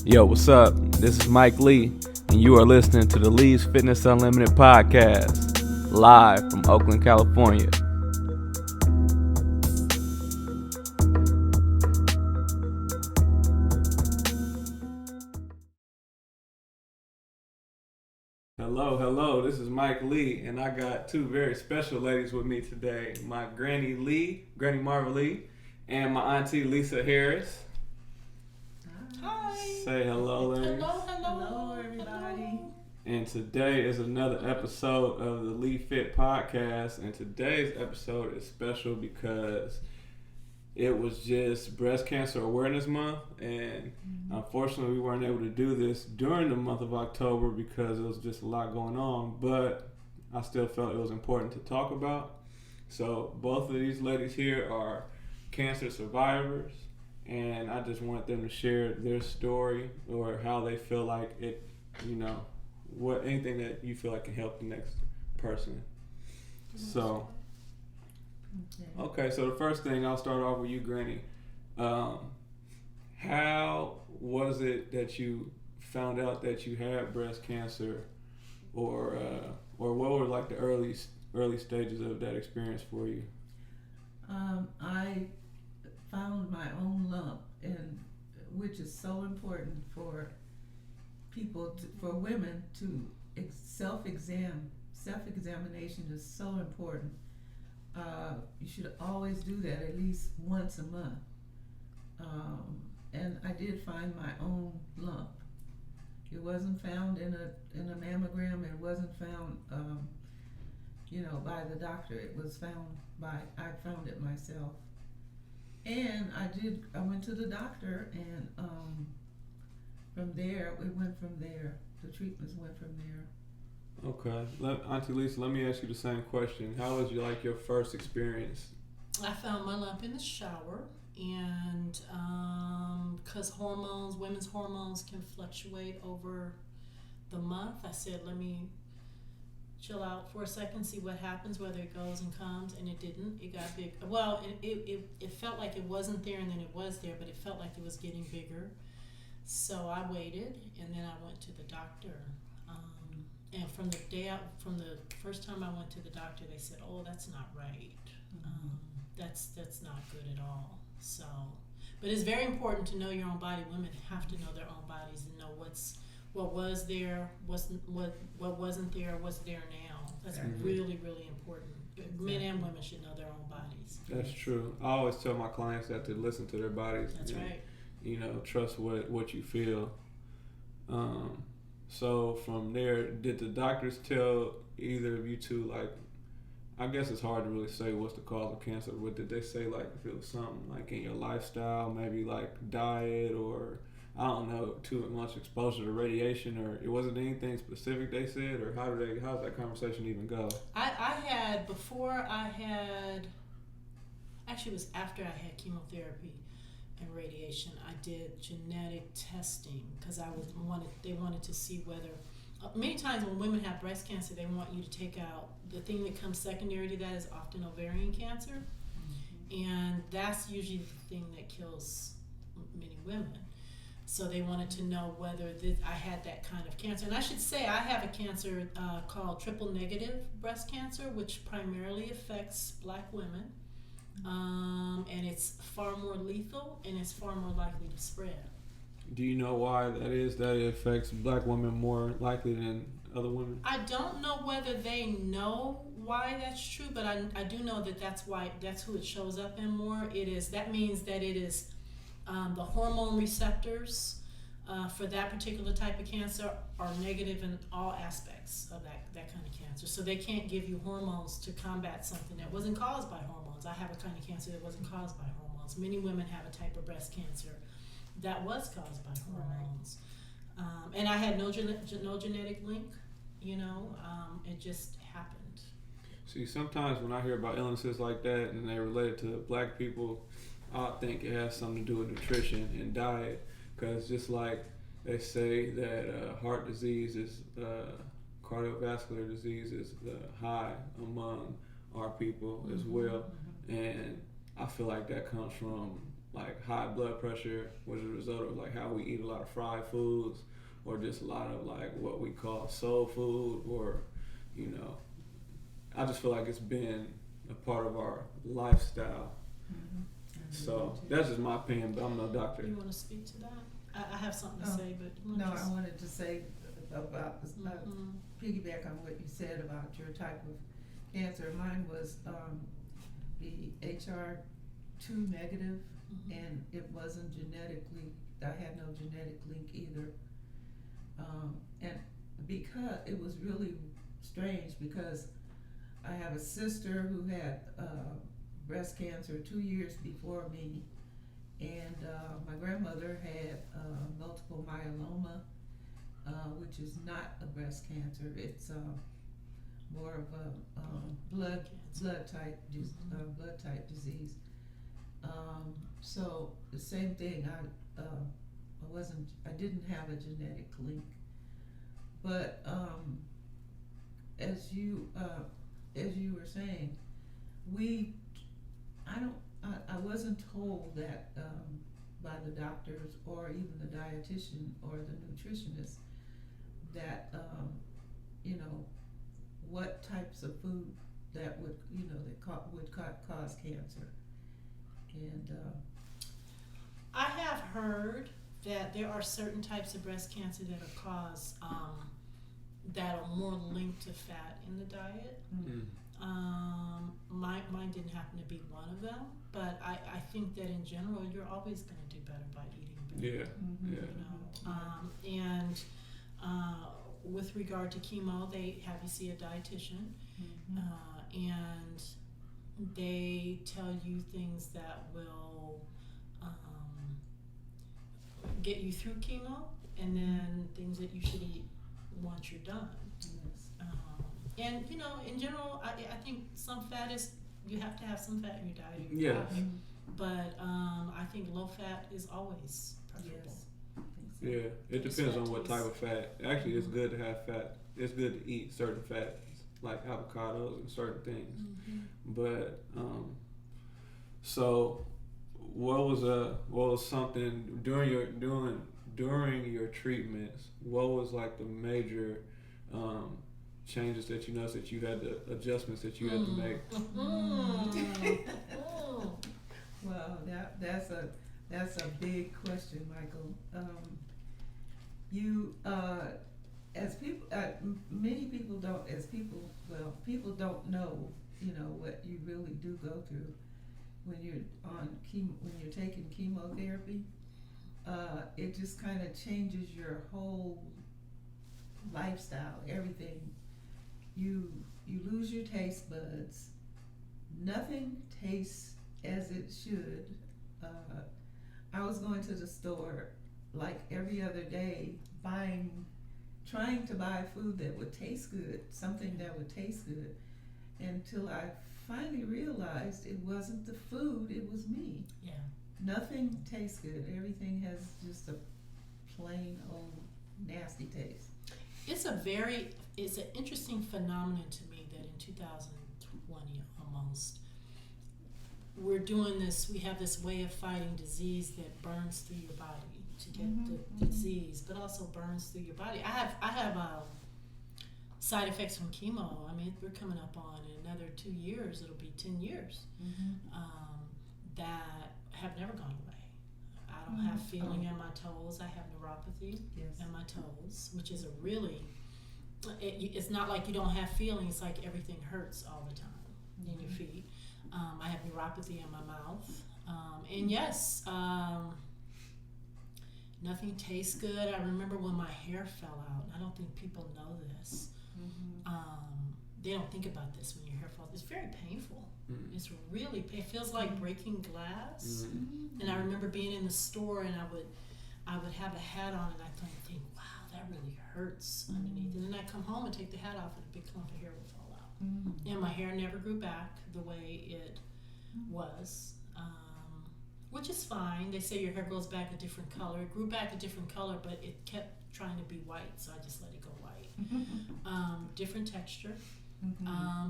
Yo, what's up? This is Mike Lee, and you are listening to the Lee's Fitness Unlimited podcast, live from Oakland, California. Hello, this is Mike Lee, and I got two very special ladies with me today. My Granny Marva Lee, and my auntie Lisa Harris. Hi. Say hello, ladies. Hello, everybody. And today is another episode of the Lee Fit podcast. And today's episode is special because it was just Breast Cancer Awareness Month. And unfortunately, we weren't able to do this during the month of October because there was just a lot going on. But I still felt it was important to talk about. So both of these ladies here are cancer survivors. And I just want them to share their story or how they feel like it, anything that you feel like can help the next person. So, okay, so the first thing, I'll start off with you, Granny. How was it that you found out that you had breast cancer, or what were like the early stages of that experience for you? I found my own lump, and which is so important for people, for women to self-examination is so important. You should always do that at least once a month. And I did find my own lump. It wasn't found in a mammogram. It wasn't found, by the doctor. It was found I found it myself. And I went to the doctor, and from there, it went from there. The treatments went from there. Okay. Auntie Lisa, let me ask you the same question. How was your first experience? I found my lump in the shower, and because women's hormones can fluctuate over the month, I said, let me chill out for a second, see what happens, whether it goes and comes, and it didn't. It got big. Well, it felt like it wasn't there, and then it was there, but it felt like it was getting bigger. So I waited, and then I went to the doctor. And from the first time I went to the doctor, they said, "Oh, that's not right. That's not good at all." So, but it's very important to know your own body. Women have to know their own bodies and know what was there, what wasn't there, what's there now. That's really, really important. Exactly. Men and women should know their own bodies. That's true. I always tell my clients that to listen to their bodies. That's right. Trust what you feel. So from there, did the doctors tell either of you two, I guess it's hard to really say what's the cause of cancer, but did they say if it was something in your lifestyle, maybe diet, or I don't know, too much exposure to radiation, or it wasn't anything specific they said, or how did that conversation even go? Actually it was after I had chemotherapy and radiation, I did genetic testing because they wanted to see whether, many times when women have breast cancer, they want you to take out the thing that comes secondary to that is often ovarian cancer, and that's usually the thing that kills many women. So they wanted to know whether I had that kind of cancer. And I should say I have a cancer called triple negative breast cancer, which primarily affects Black women. And it's far more lethal, and it's far more likely to spread. Do you know why that is, that it affects Black women more likely than other women? I don't know whether they know why that's true, but I do know that's who it shows up in more. That means that it is the hormone receptors for that particular type of cancer are negative in all aspects of that kind of cancer. So they can't give you hormones to combat something that wasn't caused by hormones. I have a kind of cancer that wasn't caused by hormones. Many women have a type of breast cancer that was caused by hormones. And I had no genetic link, it just happened. See, sometimes when I hear about illnesses like that and they're related to Black people, I think it has something to do with nutrition and diet, because just like they say that heart disease is, cardiovascular disease is high among our people as well, and I feel like that comes from like high blood pressure was a result of like how we eat a lot of fried foods, or just a lot of like what we call soul food, or you know, I just feel like it's been a part of our lifestyle. Mm-hmm. So that's just my opinion, but I'm no doctor. You want to speak to that? I have something to Oh, say, but you No, wanna just, I wanted to say about Mhm. piggyback on what you said about your type of cancer. Mine was the HR2 negative, Mhm. and it wasn't genetically. I had no genetic link either, and because it was really strange because I have a sister who had breast cancer 2 years before me, and my grandmother had multiple myeloma, which is not a breast cancer. It's more of a blood type disease. So the same thing. I didn't have a genetic link, but as you were saying, I wasn't told that by the doctors or even the dietitian or the nutritionist that you know what types of food that would cause cancer, and I have heard that there are certain types of breast cancer that are caused, that are more linked to fat in the diet. Mm. Mine didn't happen to be one of them, but I think that in general you're always going to do better by eating better. Yeah, mm-hmm. yeah. And with regard to chemo, they have you see a dietitian, Mm-hmm. and they tell you things that will get you through chemo, and then things that you should eat once you're done. Yes. And you know, in general, I think some fat is, you have to have some fat in your diet. in Yes. your diet. But I think low fat is always preferable. Yes. I think so. Yeah, it depends on what type of fat. Actually, it's good to have fat. It's good to eat certain fats like avocados and certain things. Mm-hmm. But so what was something during your treatments? What was like the major changes that you noticed that you had to adjustments that you had to make? Well, that's a big question, Michael. You as people, many people don't. People don't know, what you really do go through when you're on when you're taking chemotherapy. It just kind of changes your whole lifestyle, everything. You lose your taste buds. Nothing tastes as it should. I was going to the store like every other day, trying to buy food that would taste good, something that would taste good, until I finally realized it wasn't the food, it was me. Yeah. Nothing tastes good. Everything has just a plain old nasty taste. It's an interesting phenomenon to me that in 2020 almost, we're doing this, we have this way of fighting disease that burns through your body to get the disease, but also burns through your body. I have side effects from chemo. I mean, we're coming up on in another 2 years, it'll be 10 years, that have never gone away. I don't have feeling in my toes. I have neuropathy in my toes, which is a really, it's not like you don't have feelings, it's like everything hurts all the time in your feet. I have neuropathy in my mouth. And yes, nothing tastes good. I remember when my hair fell out. I don't think people know this. They don't think about this when your hair falls. It's very painful. It's really painful. It feels like breaking glass. And I remember being in the store, and I would have a hat on, and I'd think, wow, that really hurts underneath. And then I'd come home and take the hat off, and a big clump of hair would fall out. And my hair never grew back the way it was, which is fine. They say your hair grows back a different color. It grew back a different color, but it kept trying to be white, so I just let it go white. Different texture.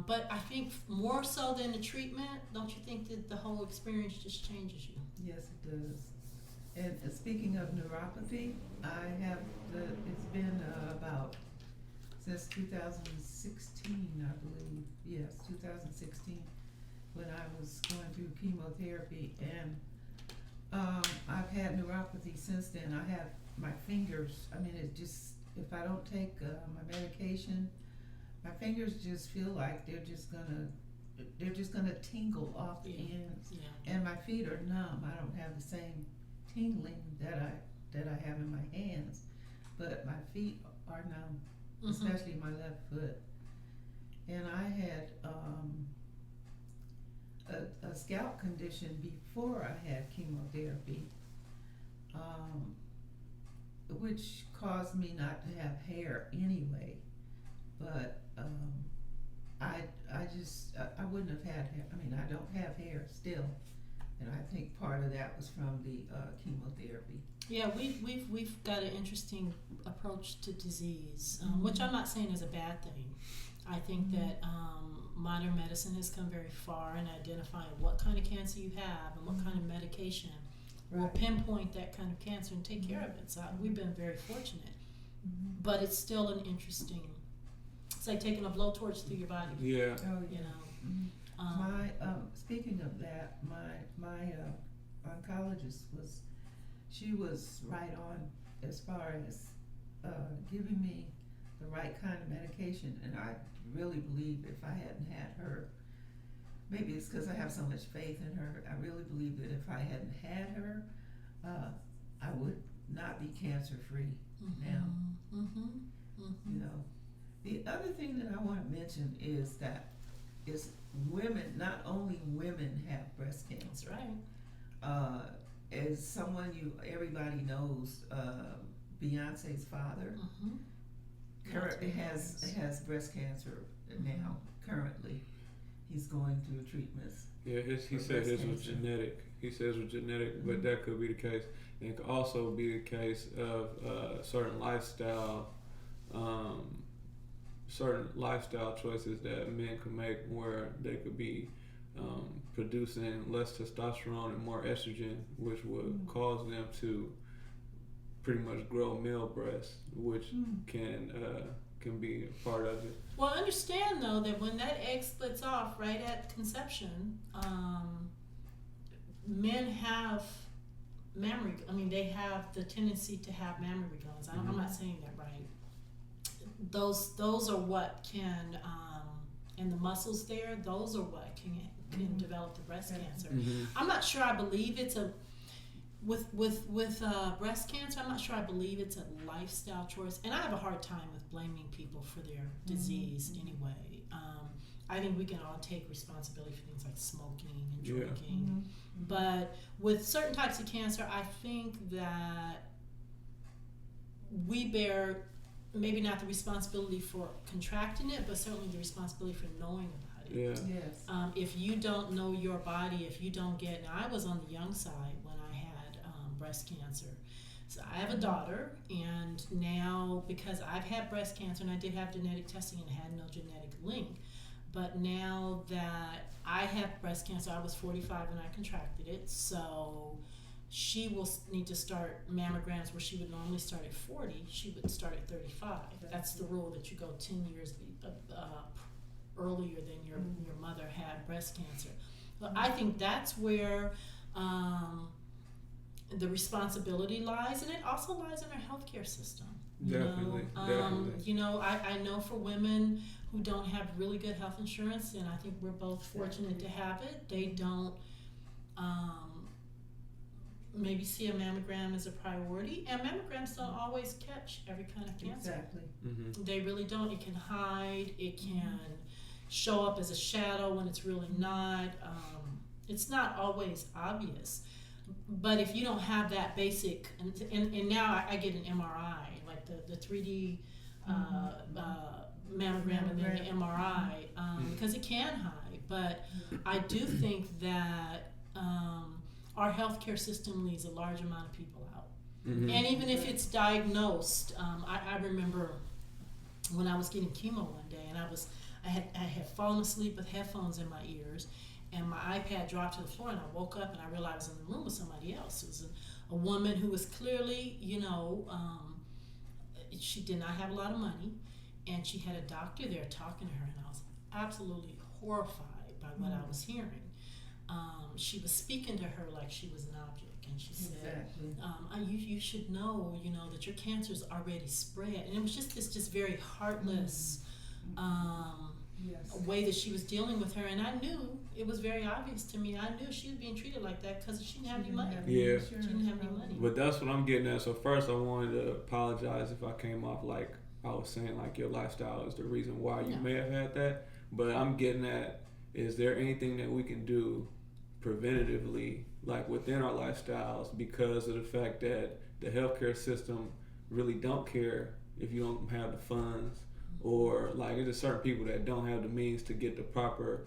But I think more so than the treatment, don't you think that the whole experience just changes you? Yes, it does. And speaking of neuropathy, it's been about since 2016, I believe. Yes, 2016, when I was going through chemotherapy, and I've had neuropathy since then. I have my fingers. I mean, it just, if I don't take my medication, my fingers just feel like they're just gonna tingle off the ends, and my feet are numb. I don't have the same tingling that I have in my hands, but my feet are numb, especially my left foot. And I had a scalp condition before I had chemotherapy, which caused me not to have hair anyway. But I wouldn't have had hair. I mean, I don't have hair still, and I think part of that was from the chemotherapy. Yeah, we've got an interesting approach to disease, which I'm not saying is a bad thing. I think that modern medicine has come very far in identifying what kind of cancer you have and what kind of medication will pinpoint that kind of cancer and take care of it. So we've been very fortunate, but it's still an interesting. It's like taking a blowtorch through your body. Yeah. Oh, yeah. You know. My speaking of that, my oncologist she was right on as far as giving me the right kind of medication, and I really believe if I hadn't had her, maybe it's because I have so much faith in her, I really believe that if I hadn't had her, I would not be cancer free now. You know, the other thing that I want to mention is that women, not only women have breast cancer. That's right. As someone everybody knows, Beyonce's father currently has breast cancer now. Currently, he's going through treatments. Yeah, he said his was genetic. He says it was genetic, but that could be the case. And it could also be the case of certain lifestyle choices that men could make, where they could be producing less testosterone and more estrogen, which would cause them to pretty much grow male breasts, which can be a part of it. Well, understand though that when that egg splits off right at conception, men have mammary. I mean, they have the tendency to have mammary glands. I'm not saying that right. Those are what can, and the muscles there. Those are what can develop the breast cancer. I'm not sure. I believe it's a with breast cancer. I'm not sure I believe it's a lifestyle choice, and I have a hard time with blaming people for their disease anyway. I think we can all take responsibility for things like smoking and drinking, but with certain types of cancer, I think that we bear maybe not the responsibility for contracting it, but certainly the responsibility for knowing about it. Yeah. Yes. If you don't know your body, if you don't get, now I was on the young side when I had breast cancer. So I have a daughter, and now because I've had breast cancer and I did have genetic testing and had no genetic link, but now that I have breast cancer, I was 45 when I contracted it, so she will need to start mammograms where she would normally start at 40, she would start at 35. That's the rule, that you go 10 years earlier than your mother had breast cancer. But I think that's where the responsibility lies, and it also lies in our healthcare system. Definitely. You know, I know for women who don't have really good health insurance, and I think we're both fortunate to have it, they don't maybe see a mammogram as a priority, and mammograms don't always catch every kind of cancer. Exactly. They really don't. It can hide, it can show up as a shadow when it's really not. It's not always obvious, but if you don't have that basic, and now I get an MRI, like the 3D mammogram and then the MRI, because it can hide, but I do think that our healthcare system leaves a large amount of people out. And even if it's diagnosed, I remember when I was getting chemo one day, and I I had fallen asleep with headphones in my ears, and my iPad dropped to the floor, and I woke up and I realized I was in the room with somebody else. It was a woman who was clearly, she did not have a lot of money, and she had a doctor there talking to her, and I was absolutely horrified by what I was hearing. She was speaking to her like she was an object, and she said, you should know, that your cancer's already spread. And it was just this very heartless way that she was dealing with her, and I knew it was very obvious to me. I knew she was being treated like that because she didn't have any money. Yeah. She didn't have any money. But that's what I'm getting at. So first I wanted to apologize if I came off like I was saying like your lifestyle is the reason why you may have had that. But I'm getting at, is there anything that we can do preventatively, like within our lifestyles, because of the fact that the healthcare system really don't care if you don't have the funds, or like there's just certain people that don't have the means to get the proper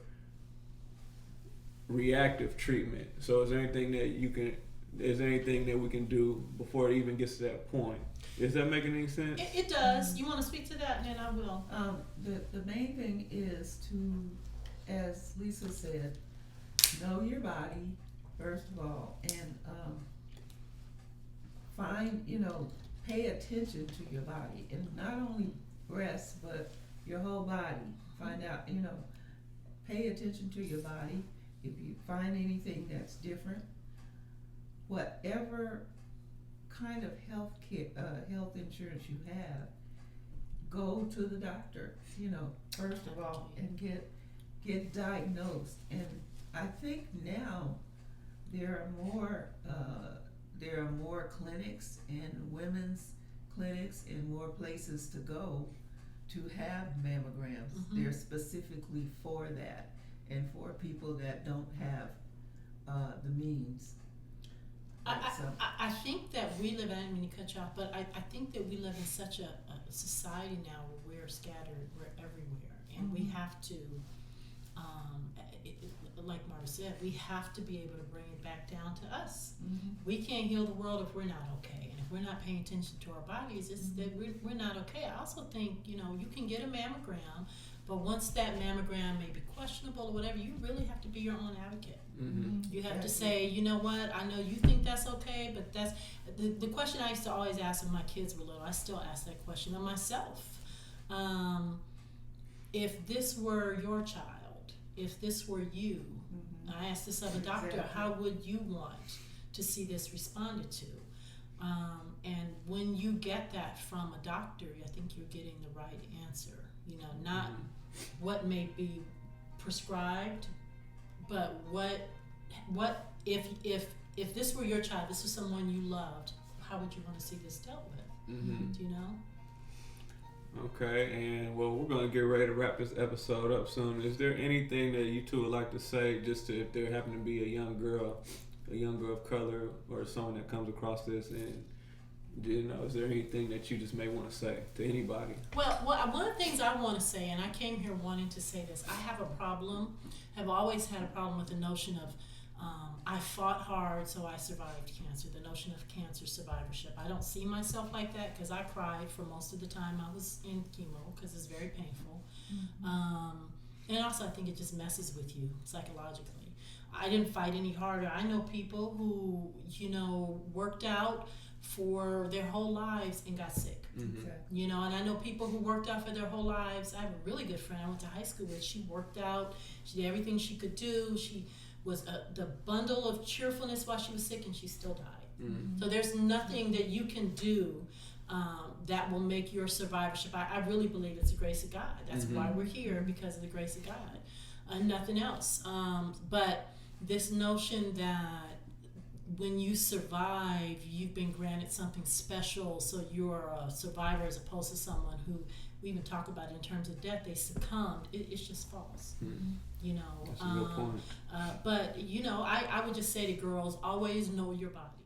reactive treatment. So is there anything that we can do before it even gets to that point? Is that making any sense? It does. You want to speak to that, and then I will. The main thing is to, as Lisa said, know your body first of all, and pay attention to your body, and not only breasts but your whole body. Find out, pay attention to your body. If you find anything that's different, whatever kind of health insurance you have, go to the doctor, first of all, and get diagnosed. And I think now there are more clinics and women's clinics and more places to go to have mammograms. They're specifically for that, and for people that don't have the means. I think that we live, I didn't mean to cut you off, but I think that we live in such a society now where we're scattered, we're everywhere, and we have to, like Marta said, we have to be able to bring it back down to us. We can't heal the world if we're not okay, and if we're not paying attention to our bodies, it's that we're not okay. I also think, you can get a mammogram, but once that mammogram may be questionable or whatever, you really have to be your own advocate. You have to say, you know what, I know you think that's okay, but that's the question I used to always ask when my kids were little. I still ask that question of myself. If this were your child, if this were you, I asked this of a doctor, how would you want to see this responded to? And when you get that from a doctor, I think you're getting the right answer. Not what may be prescribed, but what if this were your child, this was someone you loved, how would you want to see this dealt with? Do you know? Okay, and well, we're going to get ready to wrap this episode up soon. Is there anything that you two would like to say, just to, if there happen to be a young girl of color, or someone that comes across this, and is there anything that you just may want to say to anybody? Well, one of the things I want to say, and I came here wanting to say this, I have always had a problem with the notion of I fought hard so I survived cancer, the notion of cancer survivorship. I don't see myself like that, because I cried for most of the time I was in chemo, because it's very painful. And also I think it just messes with you psychologically. I didn't fight any harder. I know people who, worked out for their whole lives and got sick. And I know people who worked out for their whole lives. I have a really good friend I went to high school with. She worked out. She did everything she could do. She was the bundle of cheerfulness while she was sick, and she still died. So there's nothing that you can do that will make your survivorship. I really believe it's the grace of God. That's why we're here, because of the grace of God, and nothing else. But this notion that when you survive, you've been granted something special, so you're a survivor as opposed to someone who, we even talk about it in terms of death, they succumbed. It's just false. That's a good point. But I would just say to girls, always know your body.